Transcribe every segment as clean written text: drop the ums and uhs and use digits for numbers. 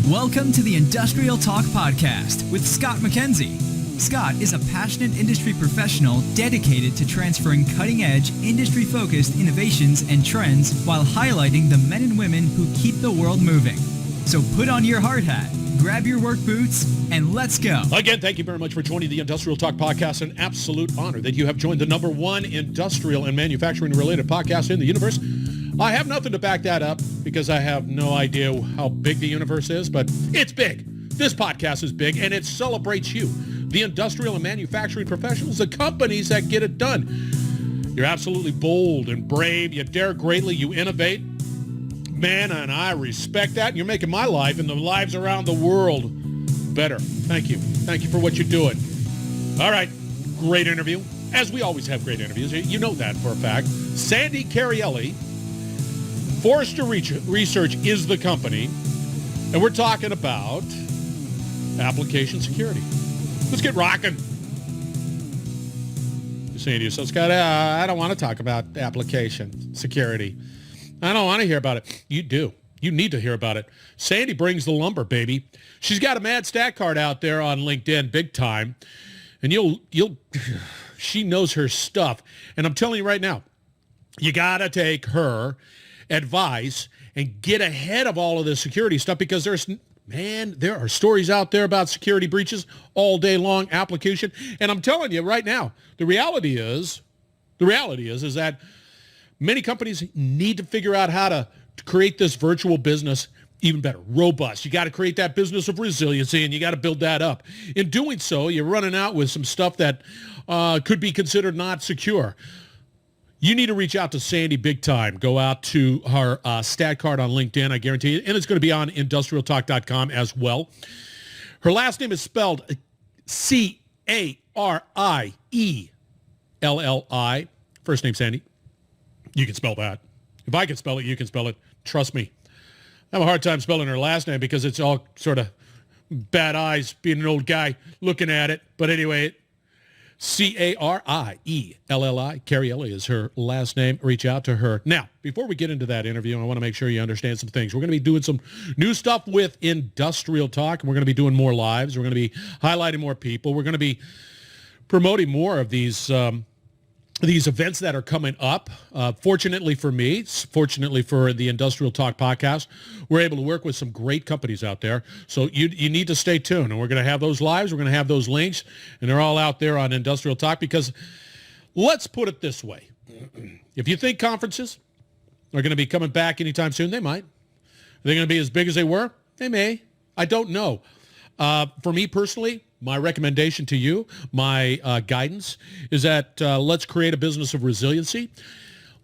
Welcome to the Industrial Talk Podcast with Scott McKenzie. Scott is a passionate industry professional dedicated to transferring cutting-edge, industry-focused innovations and trends while highlighting the men and women who keep the world moving. So put on your hard hat, grab your work boots, and let's go. Again, thank you very much for joining the Industrial Talk Podcast. An absolute honor that you have joined the number one industrial and manufacturing-related podcast in the universe. I have nothing to back that up because I have no idea how big the universe is, but it's big. This podcast is big, and it celebrates you, the industrial and manufacturing professionals, the companies that get it done. You're absolutely bold and brave. You dare greatly. You innovate. Man, and I respect that. And you're making my life and the lives around the world better. Thank you. Thank you for what you're doing. All right. Great interview. As we always have great interviews. You know that for a fact. Sandy Carielli, Forrester Research is the company. And we're talking about application security. Let's get rocking. You're saying to yourself, Scott, I don't want to talk about application security. I don't want to hear about it. You do. You need to hear about it. Sandy brings the lumber, baby. She's got a mad stat card out there on LinkedIn, big time. And she knows her stuff. And I'm telling you right now, you got to take her advice and get ahead of all of this security stuff because there are stories out there about security breaches all day long, application. And I'm telling you right now, the reality is that many companies need to figure out how to create this virtual business even better, robust. You got to create that business of resiliency, and you got to build that up. In doing so, you're running out with some stuff that could be considered not secure. You need to reach out to Sandy big time. Go out to her stat card on LinkedIn, I guarantee you. And it's going to be on industrialtalk.com as well. Her last name is spelled C-A-R-I-E-L-L-I. First name, Sandy. You can spell that. If I can spell it, you can spell it. Trust me. I have a hard time spelling her last name because it's all sort of bad eyes, being an old guy looking at it. But anyway, C-A-R-I-E-L-L-I. Carielli is her last name. Reach out to her. Now, before we get into that interview, I want to make sure you understand some things. We're going to be doing some new stuff with Industrial Talk, and we're going to be doing more lives. We're going to be highlighting more people. We're going to be promoting more of these events that are coming up. Fortunately for me, fortunately for the Industrial Talk podcast, we're able to work with some great companies out there. So you need to stay tuned. And we're going to have those lives. We're going to have those links. And they're all out there on Industrial Talk because let's put it this way. If you think conferences are going to be coming back anytime soon, they might. Are they going to be as big as they were? They may. I don't know. For me personally, my recommendation to you, my guidance, is that let's create a business of resiliency.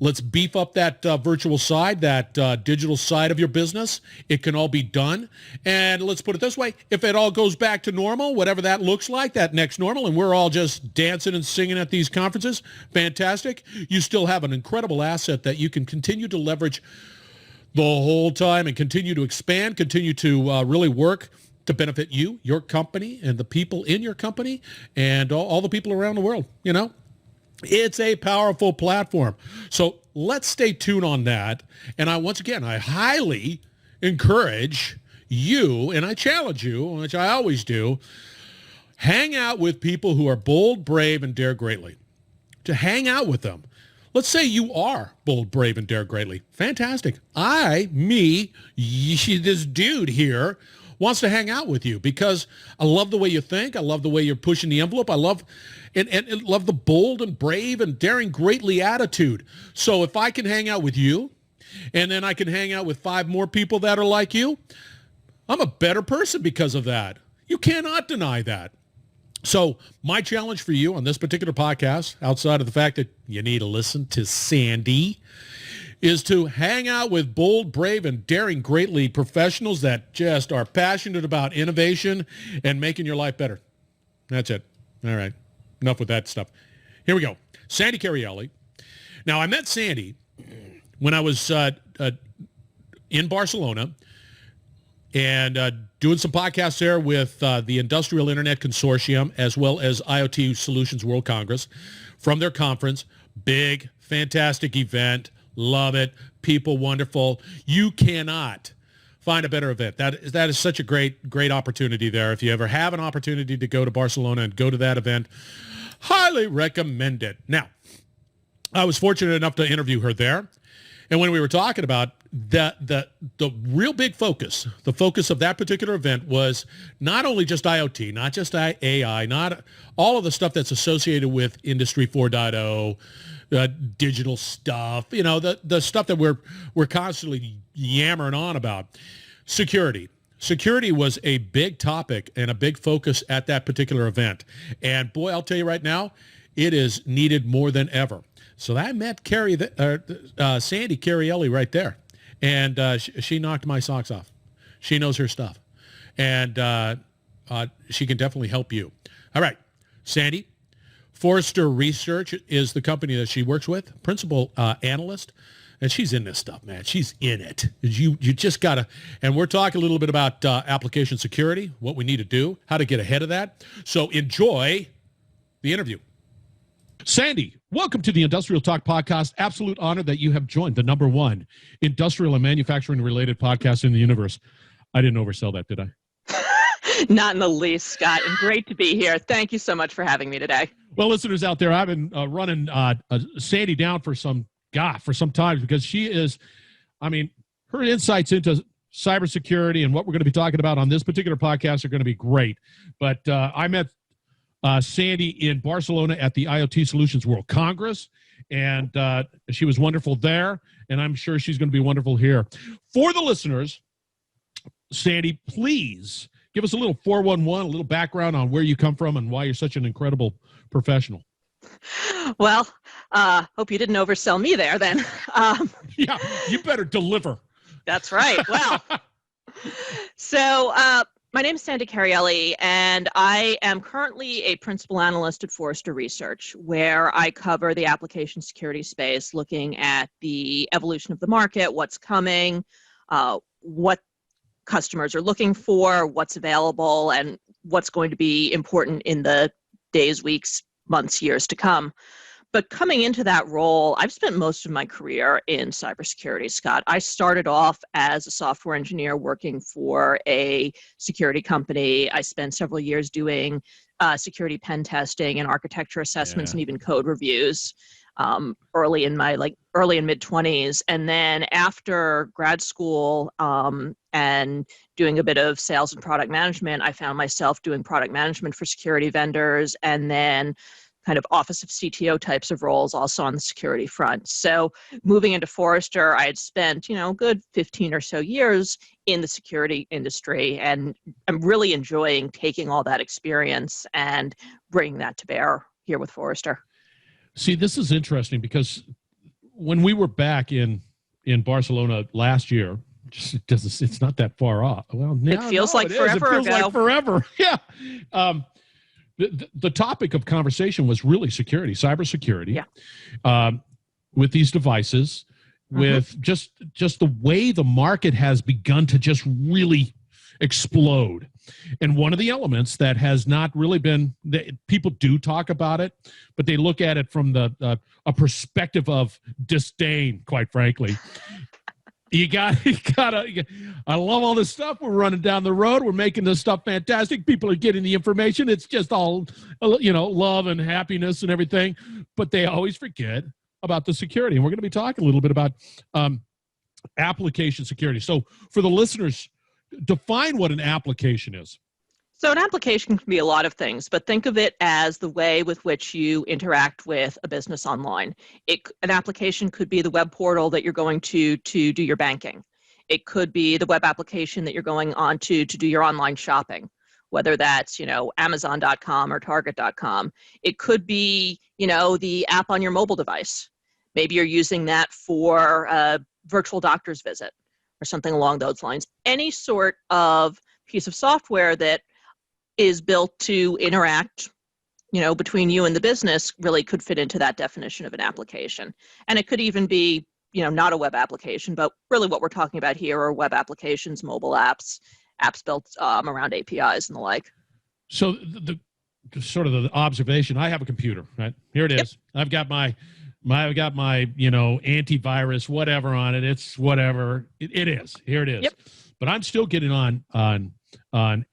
Let's beef up that virtual side, that digital side of your business. It can all be done. And let's put it this way. If it all goes back to normal, whatever that looks like, that next normal, and we're all just dancing and singing at these conferences, fantastic. You still have an incredible asset that you can continue to leverage the whole time and continue to expand, continue to really work to benefit you, your company, and the people in your company, and all the people around the world. You know, it's a powerful platform. So let's stay tuned on that. And I highly encourage you, and I challenge you, which I always do, hang out with people who are bold, brave, and dare greatly. To hang out with them. Let's say you are bold, brave, and dare greatly. Fantastic. This dude here wants to hang out with you because I love the way you think. I love the way you're pushing the envelope. I love and love the bold and brave and daring greatly attitude. So if I can hang out with you and then I can hang out with 5 more people that are like you, I'm a better person because of that. You cannot deny that. So my challenge for you on this particular podcast, outside of the fact that you need to listen to Sandy, is to hang out with bold, brave, and daring greatly professionals that just are passionate about innovation and making your life better. That's it. All right. Enough with that stuff. Here we go. Sandy Carielli. Now, I met Sandy when I was in Barcelona and doing some podcasts there with the Industrial Internet Consortium as well as IoT Solutions World Congress from their conference. Big, fantastic event. Love it. People wonderful. You cannot find a better event. That is such a great opportunity there. If you ever have an opportunity to go to Barcelona and go to that event, highly recommend it. Now, I was fortunate enough to interview her there. And when we were talking about the real big focus, the focus of that particular event was not only just IoT, not just AI, not all of the stuff that's associated with Industry 4.0, digital stuff, the stuff that we're constantly yammering on about. Security. Security was a big topic and a big focus at that particular event. And boy, I'll tell you right now, it is needed more than ever. So I met Sandy Carielli right there, and she knocked my socks off. She knows her stuff, and she can definitely help you. All right, Sandy, Forrester Research is the company that she works with, principal analyst, and she's in this stuff, man. She's in it. You just got to, and we're talking a little bit about application security, what we need to do, how to get ahead of that. So enjoy the interview. Sandy, welcome to the Industrial Talk Podcast. Absolute honor that you have joined the #1 industrial and manufacturing related podcast in the universe. I didn't oversell that, did I? Not in the least, Scott, and great to be here. Thank you so much for having me today. Well, listeners out there, I've been running Sandy down for some time because she is, her insights into cybersecurity and what we're going to be talking about on this particular podcast are going to be great. But I met Sandy in Barcelona at the IoT Solutions World Congress, and she was wonderful there, and I'm sure she's going to be wonderful here. For the listeners, Sandy, please give us a little 411, a little background on where you come from and why you're such an incredible professional. Well, hope you didn't oversell me there then. Yeah, you better deliver. That's right. Well, so my name is Sandy Carielli, and I am currently a principal analyst at Forrester Research, where I cover the application security space, looking at the evolution of the market, what's coming, what customers are looking for, what's available, and what's going to be important in the days, weeks, months, years to come. But coming into that role, I've spent most of my career in cybersecurity, Scott. I started off as a software engineer working for a security company. I spent several years doing security pen testing and architecture assessments and even code reviews early in mid-20s. And then after grad school and doing a bit of sales and product management, I found myself doing product management for security vendors, and then kind of office of CTO types of roles also on the security front. So moving into Forrester, I had spent, good 15 or so years in the security industry, and I'm really enjoying taking all that experience and bringing that to bear here with Forrester. See, this is interesting because when we were back in Barcelona last year, it's not that far off. Well, it feels like forever ago. It feels like forever. Yeah. The topic of conversation was really security, cybersecurity, with these devices, with just the way the market has begun to just really explode. And one of the elements that has not really been, people do talk about it, but they look at it from a perspective of disdain, quite frankly. You gotta, I love all this stuff. We're running down the road. We're making this stuff fantastic. People are getting the information. It's just all, love and happiness and everything. But they always forget about the security. And we're going to be talking a little bit about application security. So for the listeners, define what an application is. So an application can be a lot of things, but think of it as the way with which you interact with a business online. An application could be the web portal that you're going to do your banking. It could be the web application that you're going on to do your online shopping, whether that's, Amazon.com or Target.com. It could be, the app on your mobile device. Maybe you're using that for a virtual doctor's visit or something along those lines. Any sort of piece of software that is built to interact, between you and the business really could fit into that definition of an application. And it could even be, not a web application, but really what we're talking about here are web applications, mobile apps built around APIs and the like. So the sort of the observation, I have a computer, right? Here it is. Yep. I've got my antivirus, whatever on it. It's whatever it is. Here it is. Yep. but I'm still getting on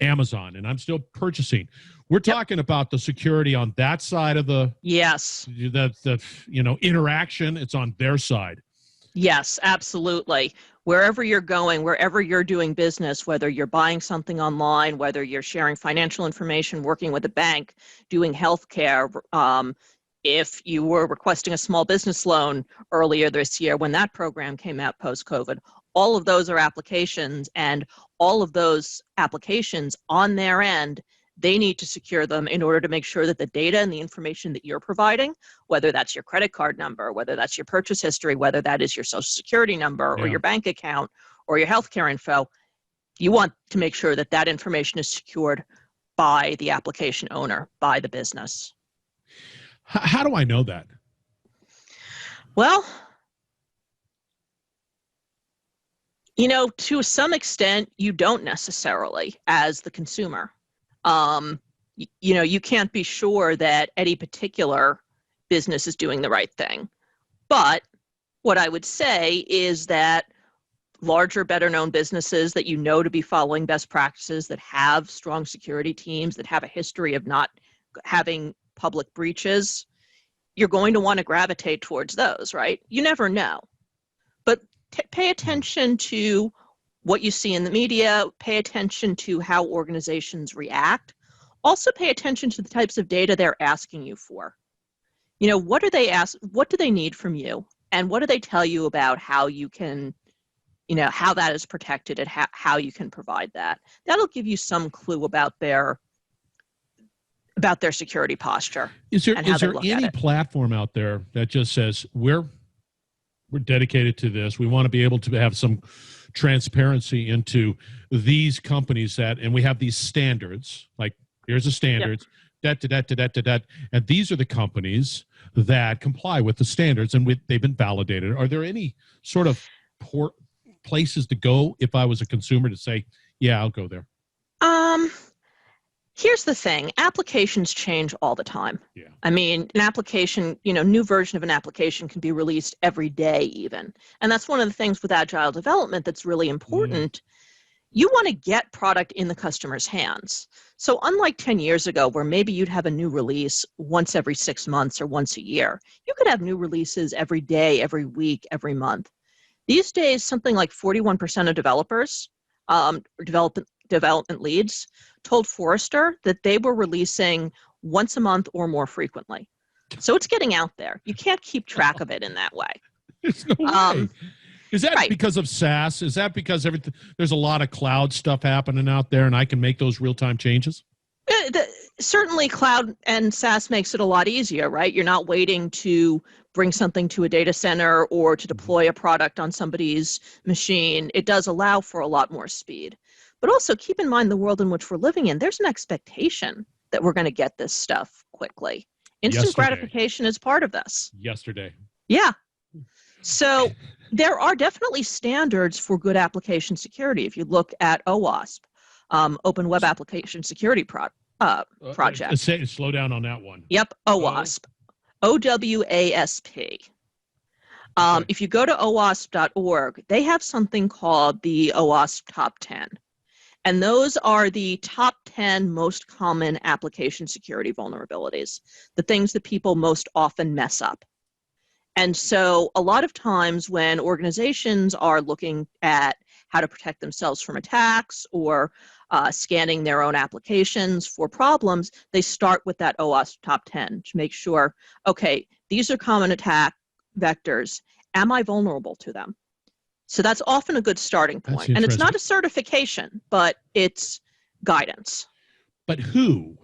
Amazon, and I'm still purchasing. We're talking about the security on that side of the interaction. It's on their side. Yes, absolutely. Wherever you're going, wherever you're doing business, whether you're buying something online, whether you're sharing financial information, working with a bank, doing healthcare, if you were requesting a small business loan earlier this year when that program came out post-COVID, all of those are applications, and all of those applications on their end, they need to secure them in order to make sure that the data and the information that you're providing, whether that's your credit card number, whether that's your purchase history, whether that is your social security number or your bank account or your healthcare info, you want to make sure that that information is secured by the application owner, by the business. How do I know that? Well, to some extent, you don't necessarily as the consumer. You can't be sure that any particular business is doing the right thing. But what I would say is that larger, better known businesses that to be following best practices, that have strong security teams, that have a history of not having public breaches, you're going to want to gravitate towards those, right? You never know. But pay attention to what you see in the media, pay attention to how organizations react. Also pay attention to the types of data they're asking you for. What do they need from you? And what do they tell you about how you can, how that is protected and how you can provide that? That'll give you some clue about their security posture. Is there any platform out there that just says, we're dedicated to this, we want to be able to have some transparency into these companies and we have these standards, like here's the standards, and these are the companies that comply with the standards and they've been validated. Are there any sort of places to go if I was a consumer to say, yeah, I'll go there? Here's the thing. Applications change all the time. Yeah. I mean, an application, new version of an application can be released every day even. And that's one of the things with agile development that's really important. You want to get product in the customer's hands. So unlike 10 years ago, where maybe you'd have a new release once every 6 months or once a year, you could have new releases every day, every week, every month. These days, something like 41% of developers, development leads, told Forrester that they were releasing once a month or more frequently. So it's getting out there. You can't keep track of it in that way. There's no way. Is that because of SaaS? Is that because there's a lot of cloud stuff happening out there and I can make those real-time changes? Certainly cloud and SaaS makes it a lot easier, right? You're not waiting to bring something to a data center or to deploy a product on somebody's machine. It does allow for a lot more speed. But also keep in mind the world in which we're living in. There's an expectation that we're going to get this stuff quickly. Instant gratification is part of this. Yesterday. Yeah. So there are definitely standards for good application security. If you look at OWASP, Open Web Application Security Project. Slow down on that one. Yep, OWASP. OWASP. If you go to OWASP.org, they have something called the OWASP Top 10. And those are the top 10 most common application security vulnerabilities, the things that people most often mess up. And so a lot of times when organizations are looking at how to protect themselves from attacks or scanning their own applications for problems, they start with that OWASP top 10 to make sure, okay, these are common attack vectors. Am I vulnerable to them? So that's often a good starting point. And it's not a certification, but it's guidance. But who?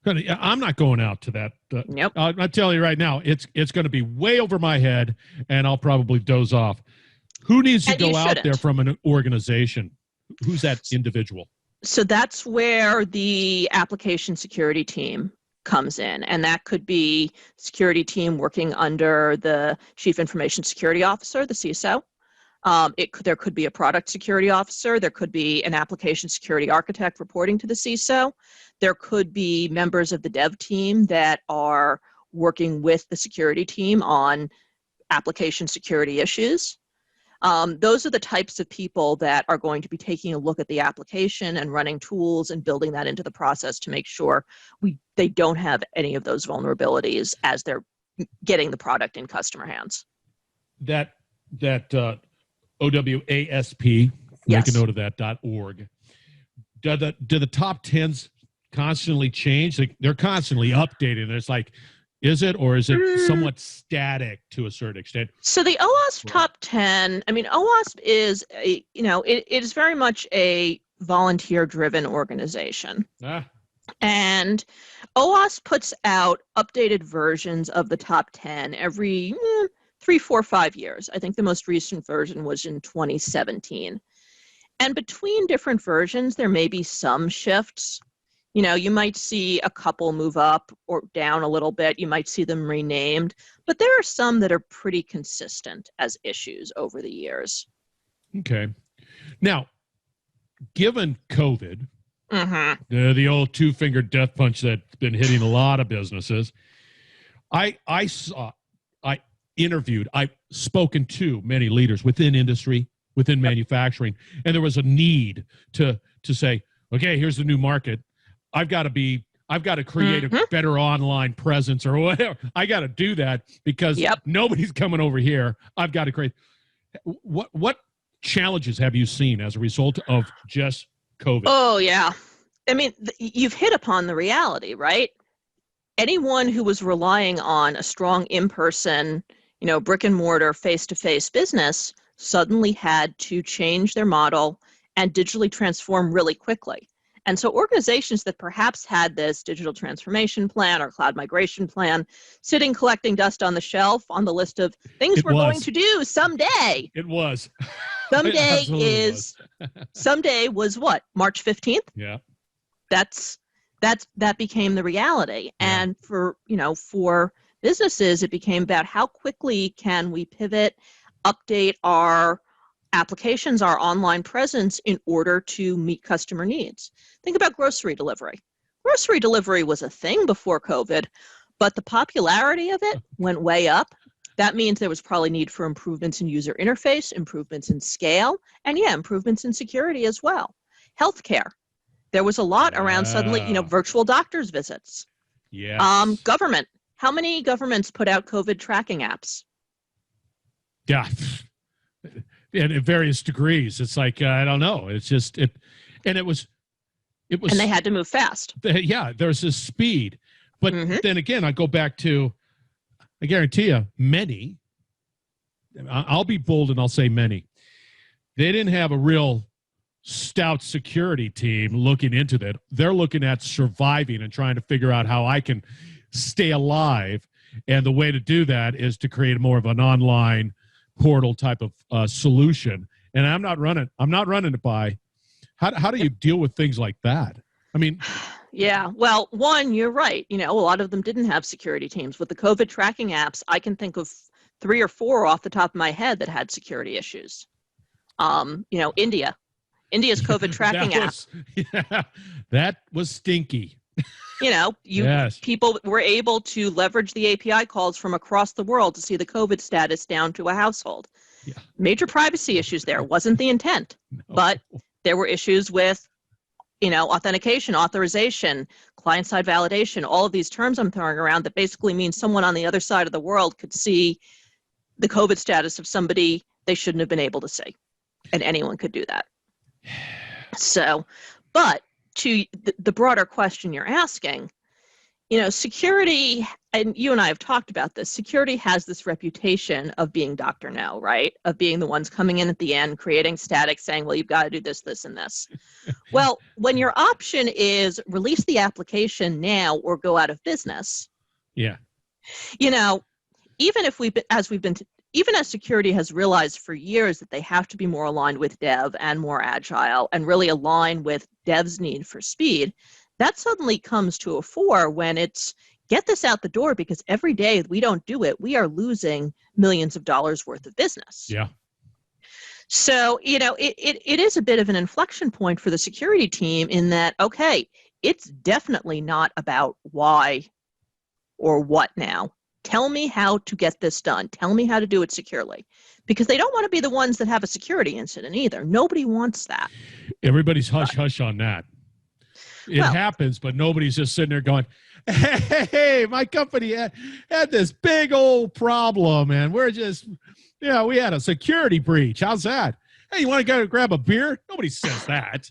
I'm not going out to that. Nope. I'll tell you right now, it's going to be way over my head, and I'll probably doze off. Who needs to go out there from an organization? Who's that individual? So that's where the application security team comes in, and that could be security team working under the Chief Information Security Officer, the CISO. There could be a product security officer. There could be an application security architect reporting to the CISO. There could be members of the dev team that are working with the security team on application security issues. Those are the types of people that are going to be taking a look at the application and running tools and building that into the process to make sure they don't have any of those vulnerabilities as they're getting the product in customer hands. That OWASP, make a note of that, .org. Do the top 10s constantly change? Like, they're constantly updating. It's like, is it, or is it somewhat static to a certain extent? So the OWASP top 10, I mean, OWASP is, it is very much a volunteer-driven organization. And OWASP puts out updated versions of the top 10 every 3, 4, 5 years. I think the most recent version was in 2017. And between different versions, there may be some shifts. You might see a couple move up or down a little bit. You might see them renamed, but there are some that are pretty consistent as issues over the years. Okay. Now, given COVID, the old two-finger death punch that's been hitting a lot of businesses, I've spoken to many leaders within industry, within manufacturing, and there was a need to say, okay, here's the new market. I've got to create a better online presence or whatever. I got to do that because nobody's coming over here. I've got to create. What challenges have you seen as a result of just COVID? Oh, yeah. I mean, you've hit upon the reality, right? Anyone who was relying on a strong in-person, brick and mortar, face-to-face business suddenly had to change their model and digitally transform really quickly. And so organizations that perhaps had this digital transformation plan or cloud migration plan sitting collecting dust on the shelf on the list of things we're going to do someday. It was. Someday was what? March 15th? Yeah. That became the reality. Yeah. And for businesses, it became about how quickly can we pivot, update our applications, our online presence in order to meet customer needs. Think about grocery delivery. Grocery delivery was a thing before COVID, but the popularity of it went way up. That means there was probably need for improvements in user interface, improvements in scale, and improvements in security as well. Healthcare. There was a lot around suddenly, virtual doctor's visits. Yes. Government. How many governments put out COVID tracking apps? Yeah. And at various degrees. It's like, I don't know. It's just, and they had to move fast. Yeah, there's this speed. But then again, I go back to, I guarantee you, many, I'll be bold and I'll say many, they didn't have a real stout security team looking into that. They're looking at surviving and trying to figure out how I can stay alive. And the way to do that is to create more of an online portal type of solution. And I'm not running it by, how do you deal with things like that? I mean, yeah, well, one, you're right. A lot of them didn't have security teams. With the COVID tracking apps, I can think of 3 or 4 off the top of my head that had security issues. India's COVID tracking app. Yeah, that was stinky. People were able to leverage the API calls from across the world to see the COVID status down to a household. Yeah. Major privacy issues there. Wasn't the intent, but there were issues with, authentication, authorization, client-side validation, all of these terms I'm throwing around that basically means someone on the other side of the world could see the COVID status of somebody they shouldn't have been able to see. And anyone could do that. So, but to the broader question you're asking, security, and you and I have talked about this, security has this reputation of being Dr. No, right? Of being the ones coming in at the end, creating static, saying, well, you've got to do this, this, and this. Well, when your option is release the application now or go out of business, even as security has realized for years that they have to be more aligned with dev and more agile and really align with dev's need for speed, that suddenly comes to a fore when it's get this out the door, because every day we don't do it, we are losing millions of dollars worth of business. Yeah. So, it is a bit of an inflection point for the security team in that, okay, it's definitely not about why or what now. Tell me how to get this done. Tell me how to do it securely. Because they don't want to be the ones that have a security incident either. Nobody wants that. Everybody's hush-hush on that. It happens, but nobody's just sitting there going, hey, my company had this big old problem, and we're just, we had a security breach. How's that? Hey, you want to go grab a beer? Nobody says that.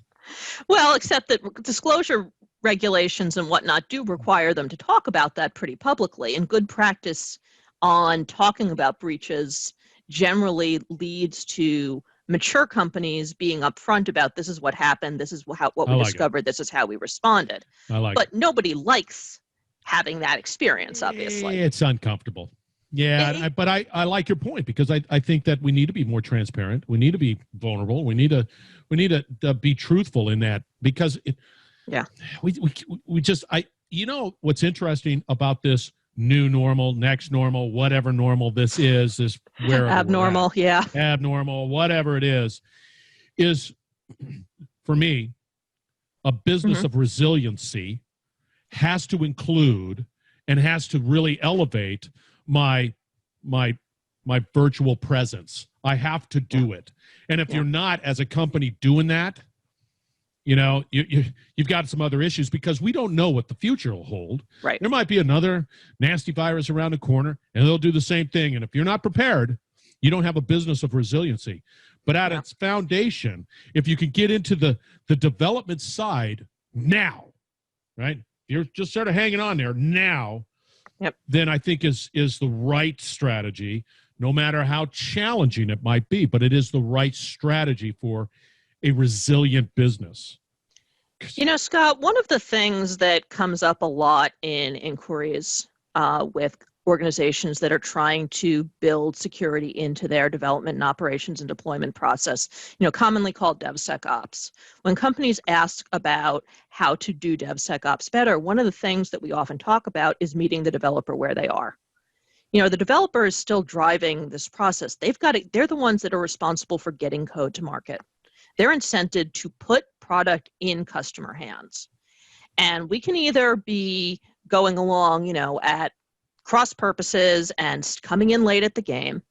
Well, except that disclosure regulations and whatnot do require them to talk about that pretty publicly. And good practice on talking about breaches generally leads to mature companies being upfront about this is what happened, this is what we discovered, this is how we responded. But nobody likes having that experience, obviously. It's uncomfortable. Yeah, but I like your point, because I think that we need to be more transparent. We need to be vulnerable. We need to be truthful in that, because we just what's interesting about this new normal, next normal, whatever normal this is where abnormal, abnormal, whatever it is for me, a business of resiliency has to include and has to really elevate my virtual presence. I have to do it. And if you're not, as a company, doing that, you've got some other issues, because we don't know what the future will hold. Right. There might be another nasty virus around the corner, and they'll do the same thing. And if you're not prepared, you don't have a business of resiliency. But at its foundation, if you can get into the development side now, right? You're just sort of hanging on there now, then I think is the right strategy, no matter how challenging it might be. But it is the right strategy for a resilient business. Scott, one of the things that comes up a lot in inquiries with organizations that are trying to build security into their development and operations and deployment process, commonly called DevSecOps. When companies ask about how to do DevSecOps better, one of the things that we often talk about is meeting the developer where they are. The developer is still driving this process. They're the ones that are responsible for getting code to market. They're incented to put product in customer hands. And we can either be going along, at cross purposes and coming in late at the game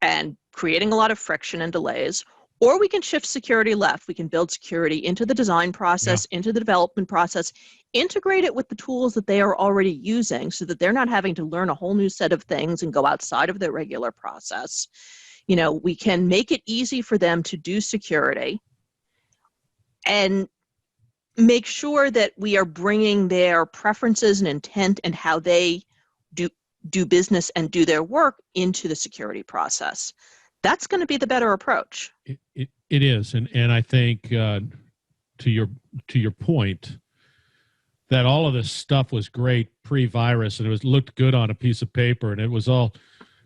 and creating a lot of friction and delays, or we can shift security left. We can build security into the design process, into the development process, integrate it with the tools that they are already using so that they're not having to learn a whole new set of things and go outside of their regular process. We can make it easy for them to do security and make sure that we are bringing their preferences and intent and how they do business and do their work into the security process. That's going to be the better approach. It is, and I think to your point that all of this stuff was great pre-virus, and it looked good on a piece of paper, and it was all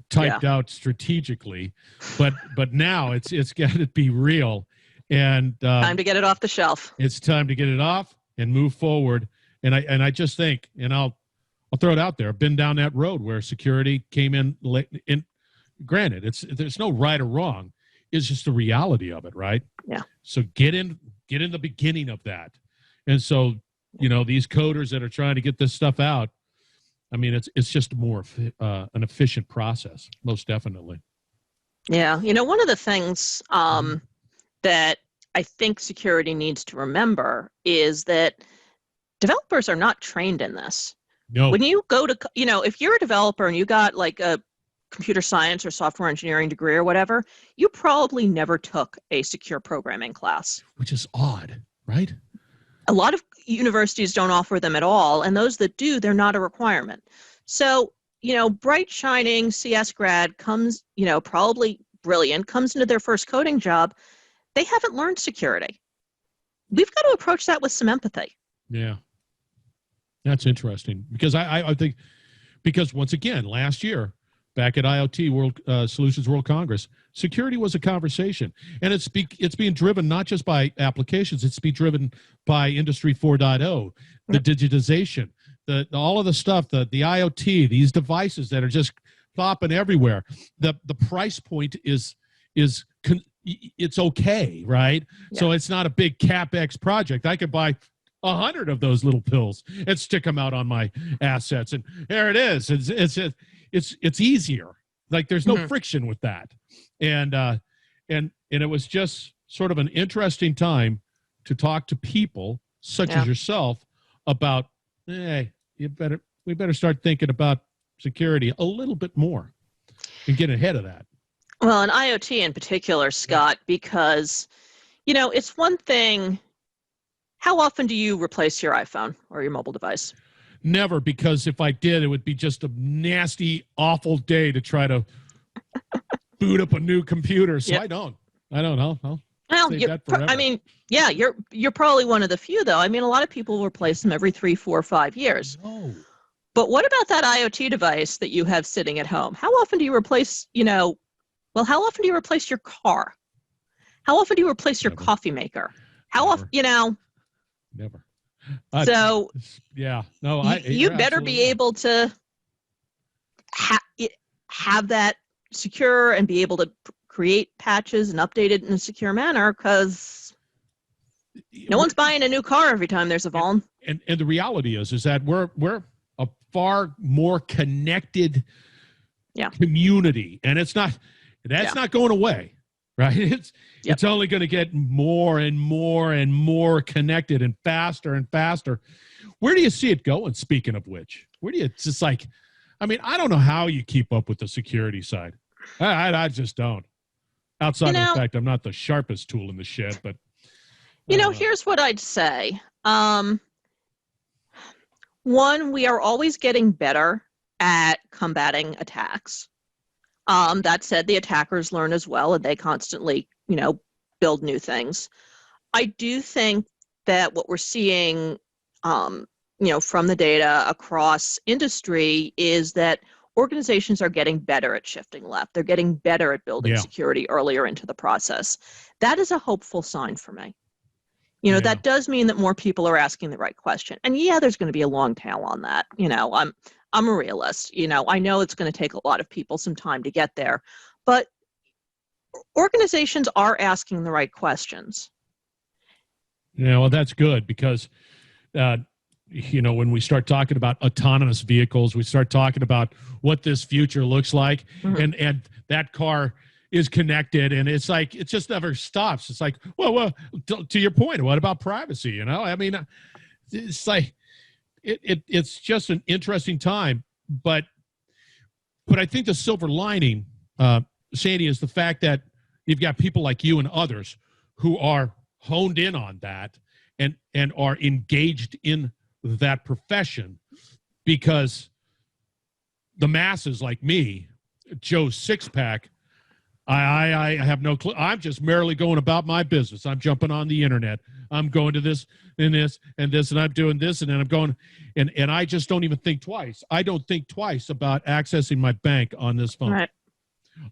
typed out strategically, but now it's got to be real, and time to get it off the shelf. It's time to get it off and move forward. And I just think, and I'll throw it out there, I've been down that road where security came in late. In granted, there's no right or wrong. It's just the reality of it, right? Yeah. So get in the beginning of that, and so these coders that are trying to get this stuff out, I mean, it's just more an efficient process, most definitely. Yeah. One of the things that I think security needs to remember is that developers are not trained in this. No. When you go to, if you're a developer and you got like a computer science or software engineering degree or whatever, you probably never took a secure programming class. Which is odd, right? A lot of universities don't offer them at all, and those that do, they're not a requirement. So, bright, shining CS grad comes, probably brilliant, comes into their first coding job. They haven't learned security. We've got to approach that with some empathy. Yeah. That's interesting, because I think, because once again, last year, back at IoT World Solutions World Congress, security was a conversation, and it's being driven not just by applications; it's being driven by Industry 4.0, the digitization, all of the stuff, the IoT, these devices that are just popping everywhere. The price point is it's okay, right? Yeah. So it's not a big CapEx project. I could buy 100 of those little pills and stick them out on my assets. And there it is. It's easier. Like there's no friction with that. And it was just sort of an interesting time to talk to people such as yourself about, hey, we better start thinking about security a little bit more and get ahead of that. Well, and IoT in particular, Scott, because, it's one thing. How often do you replace your iPhone or your mobile device? Never, because if I did, it would be just a nasty, awful day to try to boot up a new computer. So I don't know. Well, you're probably one of the few, though. I mean, a lot of people replace them every 3, 4, 5 years. No. But what about that IoT device that you have sitting at home? How often do you replace, how often do you replace your car? How often do you replace your coffee maker? How often, Never. So, you better absolutely be able to have that secure and be able to create patches and update it in a secure manner, because no one's buying a new car every time there's a vuln. And the reality is that we're a far more connected community, and that's not going away, right? It's only going to get more and more and more connected and faster. Where do you see it going? Speaking of which, it's just like, I mean, I don't know how you keep up with the security side. I just don't. Outside of the fact I'm not the sharpest tool in the shed, but here's what I'd say. One, we are always getting better at combating attacks. That said, the attackers learn as well, and they constantly, build new things. I do think that what we're seeing, from the data across industry is that organizations are getting better at shifting left. They're getting better at building security earlier into the process. That is a hopeful sign for me. That does mean that more people are asking the right question. And there's going to be a long tail on that. I'm a realist. I know it's going to take a lot of people some time to get there, but organizations are asking the right questions. Well, that's good, because, when we start talking about autonomous vehicles, we start talking about what this future looks like, and that car is connected, and it's like, it just never stops. It's like, well, to your point, what about privacy? I mean, it's like, it's just an interesting time, but I think the silver lining, Sandy, is the fact that you've got people like you and others who are honed in on that and are engaged in that profession, because the masses like me, Joe Six-Pack, I have no clue. I'm just merely going about my business. I'm jumping on the internet. I'm going to this and this and this, and I'm doing this, and then I'm going, and I just don't even think twice. I don't think twice about accessing my bank on this phone. Right.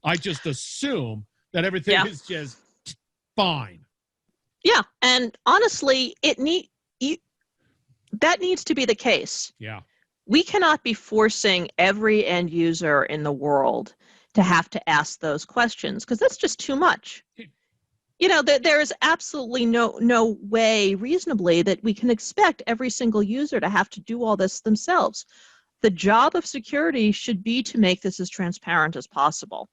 I just assume that everything is just fine. Yeah, and honestly, that needs to be the case. Yeah. We cannot be forcing every end user in the world to have to ask those questions, because that's just too much. There is absolutely no way reasonably that we can expect every single user to have to do all this themselves. The job of security should be to make this as transparent as possible.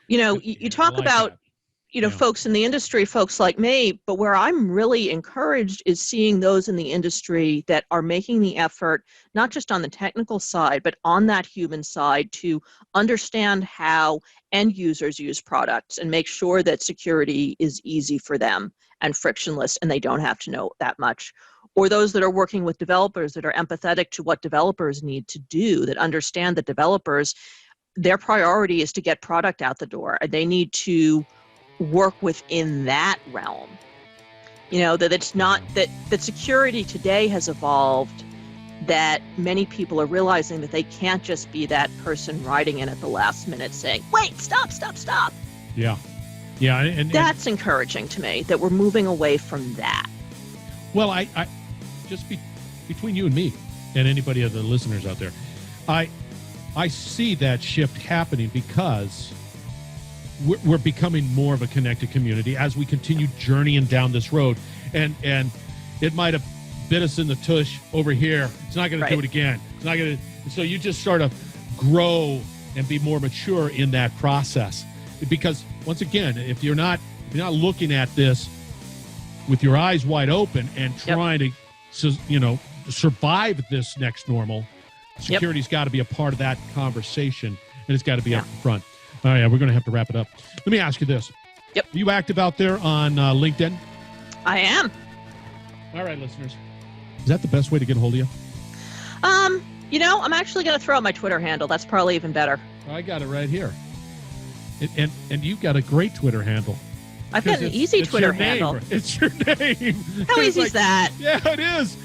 You talk about folks in the industry, folks like me, but where I'm really encouraged is seeing those in the industry that are making the effort, not just on the technical side, but on that human side, to understand how end users use products and make sure that security is easy for them and frictionless, and they don't have to know that much. Or those that are working with developers that are empathetic to what developers need to do, that understand that developers, their priority is to get product out the door, and they need to work within that realm. That it's not that security today has evolved, that many people are realizing that they can't just be that person riding in at the last minute saying, wait, stop. Yeah. And that's encouraging to me, that we're moving away from that. Well, I just between you and me and anybody of the listeners out there, I see that shift happening because we're becoming more of a connected community as we continue journeying down this road. And it might have bit us in the tush over here. It's not going to do it again. It's not going to. So you just sort of grow and be more mature in that process. Because once again, if you're not looking at this with your eyes wide open and trying to, survive this next normal, security's got to be a part of that conversation, and it's got to be up front. All right, we're going to have to wrap it up. Let me ask you this. Yep. Are you active out there on LinkedIn? I am. All right, listeners. Is that the best way to get a hold of you? I'm actually going to throw out my Twitter handle. That's probably even better. I got it right here. And you've got a great Twitter handle. I've got an easy Twitter handle. It's your name. How easy is that? Yeah, it is.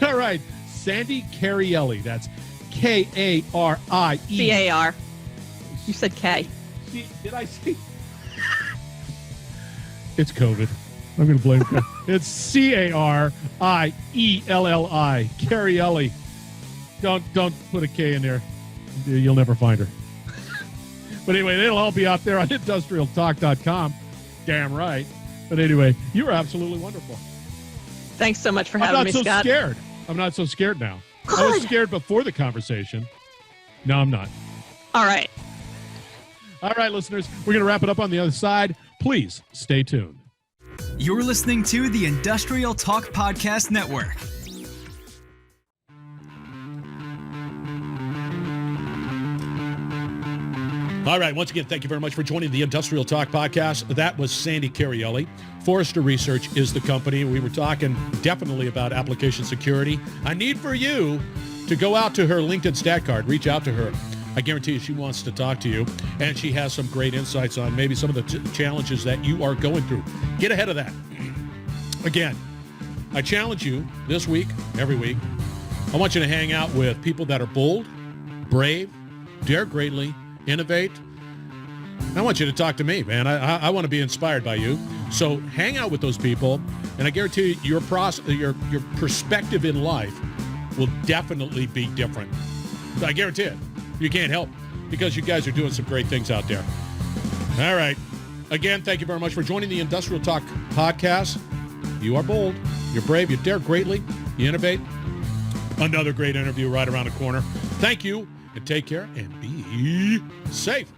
All right. Sandy Carielli. That's Karie. C-A-R. You said K. Did I see? It's COVID. I'm going to blame COVID. It's Carielli. Carielli. Don't put a K in there. You'll never find her. But anyway, it'll all be out there on industrialtalk.com. Damn right. But anyway, you were absolutely wonderful. Thanks so much for having me, Scott. I'm not so scared now. Good. I was scared before the conversation. No, I'm not. All right. All right, listeners, we're going to wrap it up on the other side. Please stay tuned. You're listening to the Industrial Talk Podcast Network. All right. Once again, thank you very much for joining the Industrial Talk Podcast. That was Sandy Carielli. Forrester Research is the company. We were talking definitely about application security. I need for you to go out to her LinkedIn stat card, reach out to her. I guarantee you she wants to talk to you, and she has some great insights on maybe some of the challenges that you are going through. Get ahead of that. Again, I challenge you this week, every week. I want you to hang out with people that are bold, brave, dare greatly, innovate. I want you to talk to me, man. I want to be inspired by you. So hang out with those people, and I guarantee you your perspective in life will definitely be different. I guarantee it. You can't help because you guys are doing some great things out there. All right. Again, thank you very much for joining the Industrial Talk Podcast. You are bold. You're brave. You dare greatly. You innovate. Another great interview right around the corner. Thank you, and take care, and be safe.